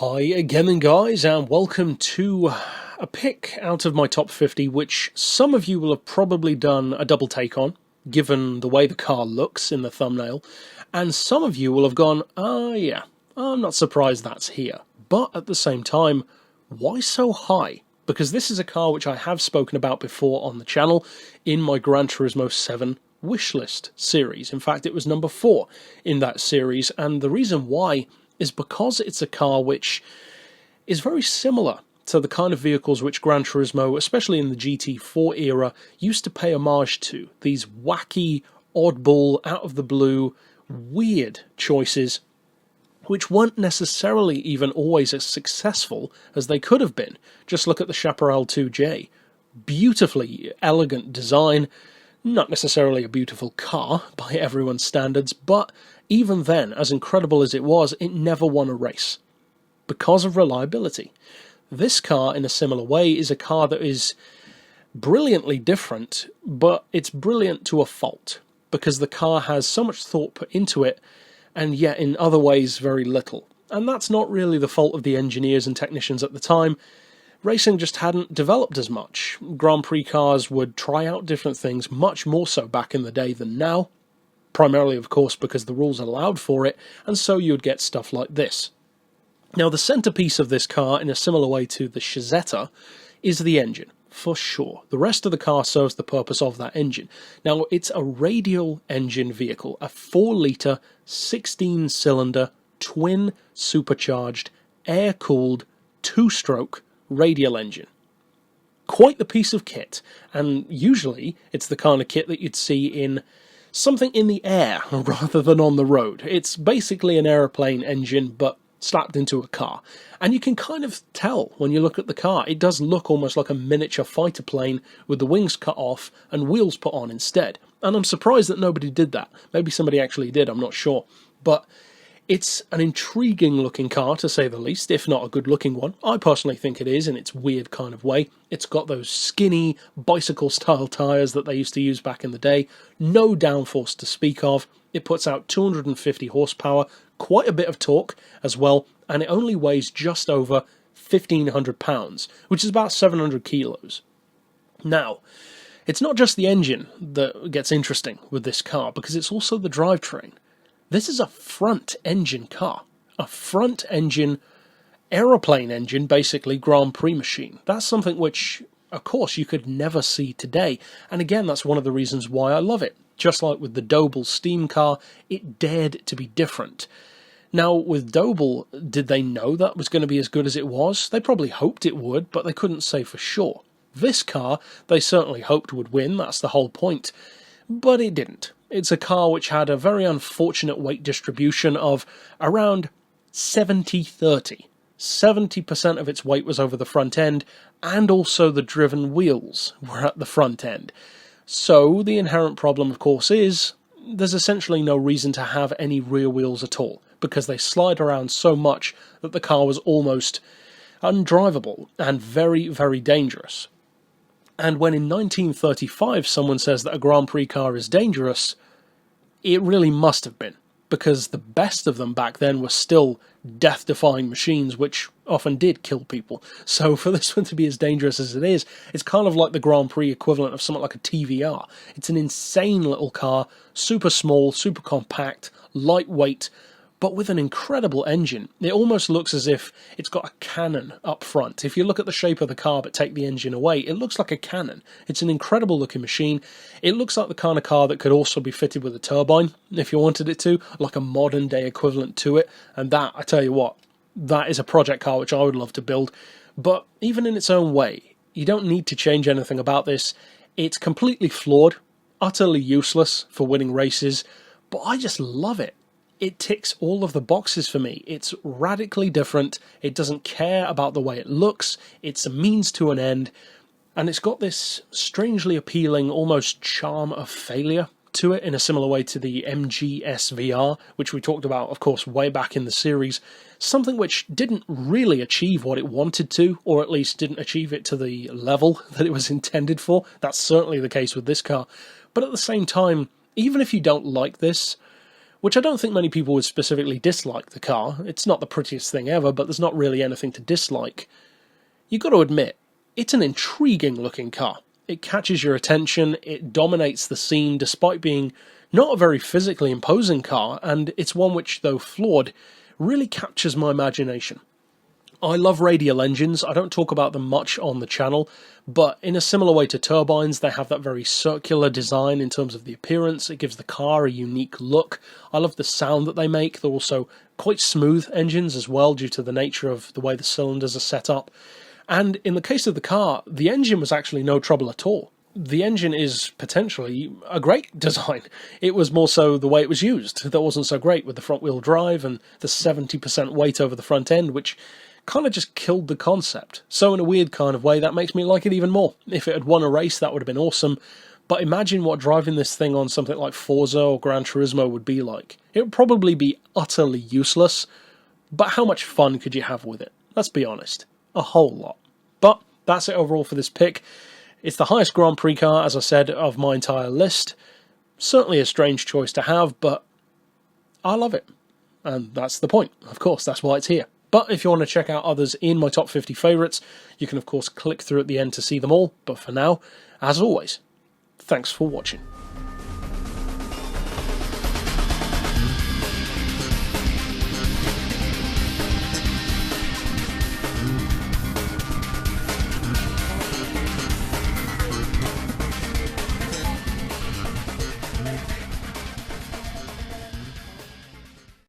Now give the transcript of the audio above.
Hi again then guys, and welcome to a pick out of my top 50, which some of you will have probably done a double take on, given the way the car looks in the thumbnail, and some of you will have gone, yeah, I'm not surprised that's here. But at the same time, why so high? Because this is a car which I have spoken about before on the channel in my Gran Turismo 7 wishlist series. In fact, it was number 4 in that series, and the reason why is because it's a car which is very similar to the kind of vehicles which Gran Turismo, especially in the GT4 era, used to pay homage to. These wacky, oddball, out-of-the-blue, weird choices which weren't necessarily even always as successful as they could have been. Just look at the Chaparral 2J. Beautifully elegant design, not necessarily a beautiful car by everyone's standards, but even then, as incredible as it was, it never won a race because of reliability. This car, in a similar way, is a car that is brilliantly different, but it's brilliant to a fault because the car has so much thought put into it, and yet in other ways very little. And that's not really the fault of the engineers and technicians at the time. Racing just hadn't developed as much. Grand Prix cars would try out different things, much more so back in the day than now. Primarily, of course, because the rules allowed for it, and so you would get stuff like this. Now, the centerpiece of this car, in a similar way to the Chazetta, is the engine, for sure. The rest of the car serves the purpose of that engine. Now, it's a radial engine vehicle, a 4-litre, 16-cylinder, twin supercharged, air-cooled, 2-stroke radial engine. Quite the piece of kit, and usually it's the kind of kit that you'd see in something in the air rather than on the road. It's basically an aeroplane engine, but slapped into a car. And you can kind of tell when you look at the car. It does look almost like a miniature fighter plane with the wings cut off and wheels put on instead. And I'm surprised that nobody did that. Maybe somebody actually did, I'm not sure. But it's an intriguing looking car, to say the least, if not a good looking one. I personally think it is, in its weird kind of way. It's got those skinny bicycle style tyres that they used to use back in the day. No downforce to speak of. It puts out 250 horsepower, quite a bit of torque as well, and it only weighs just over 1,500 pounds, which is about 700 kilos. Now, it's not just the engine that gets interesting with this car, because it's also the drivetrain. This is a front-engine car, a front-engine, aeroplane engine, basically, Grand Prix machine. That's something which, of course, you could never see today, and again, that's one of the reasons why I love it. Just like with the Doble steam car, it dared to be different. Now, with Doble, did they know that was going to be as good as it was? They probably hoped it would, but they couldn't say for sure. This car, they certainly hoped would win, that's the whole point, but it didn't. It's a car which had a very unfortunate weight distribution of around 70-30. 70% of its weight was over the front end, and also the driven wheels were at the front end. So the inherent problem, of course, is there's essentially no reason to have any rear wheels at all, because they slide around so much that the car was almost undrivable and very, very dangerous. And when in 1935 someone says that a Grand Prix car is dangerous, it really must have been, because the best of them back then were still death-defying machines which often did kill people. So for this one to be as dangerous as it is, it's kind of like the Grand Prix equivalent of something like a TVR. It's an insane little car, super small, super compact, lightweight, but with an incredible engine. It almost looks as if it's got a cannon up front. If you look at the shape of the car but take the engine away, it looks like a cannon. It's an incredible looking machine. It looks like the kind of car that could also be fitted with a turbine, if you wanted it to, like a modern day equivalent to it. And that, I tell you what, that is a project car which I would love to build. But even in its own way, you don't need to change anything about this. It's completely flawed, utterly useless for winning races, but I just love it. It ticks all of the boxes for me. It's radically different. It doesn't care about the way it looks. It's a means to an end. And it's got this strangely appealing, almost charm of failure to it, in a similar way to the MG SVR, which we talked about, of course, way back in the series. Something which didn't really achieve what it wanted to, or at least didn't achieve it to the level that it was intended for. That's certainly the case with this car. But at the same time, even if you don't like this, which I don't think many people would specifically dislike the car. It's not the prettiest thing ever, but there's not really anything to dislike. You've got to admit, it's an intriguing looking car. It catches your attention, it dominates the scene despite being not a very physically imposing car, and it's one which, though flawed, really captures my imagination. I love radial engines. I don't talk about them much on the channel, but in a similar way to turbines, they have that very circular design in terms of the appearance. It gives the car a unique look. I love the sound that they make. They're also quite smooth engines as well, due to the nature of the way the cylinders are set up. And in the case of the car, the engine was actually no trouble at all. The engine is potentially a great design. It was more so the way it was used that wasn't so great, with the front-wheel drive and the 70% weight over the front end, which kind of just killed the concept. So in a weird kind of way, that makes me like it even more. If it had won a race, that would have been awesome. But imagine what driving this thing on something like Forza or Gran Turismo would be like. It would probably be utterly useless, but how much fun could you have with it? Let's be honest. A whole lot. But that's it overall for this pick. It's the highest Grand Prix car, as I said, of my entire list. Certainly a strange choice to have, but I love it. And that's the point. Of course, that's why it's here. But if you want to check out others in my top 50 favourites, you can of course click through at the end to see them all. But for now, as always, thanks for watching.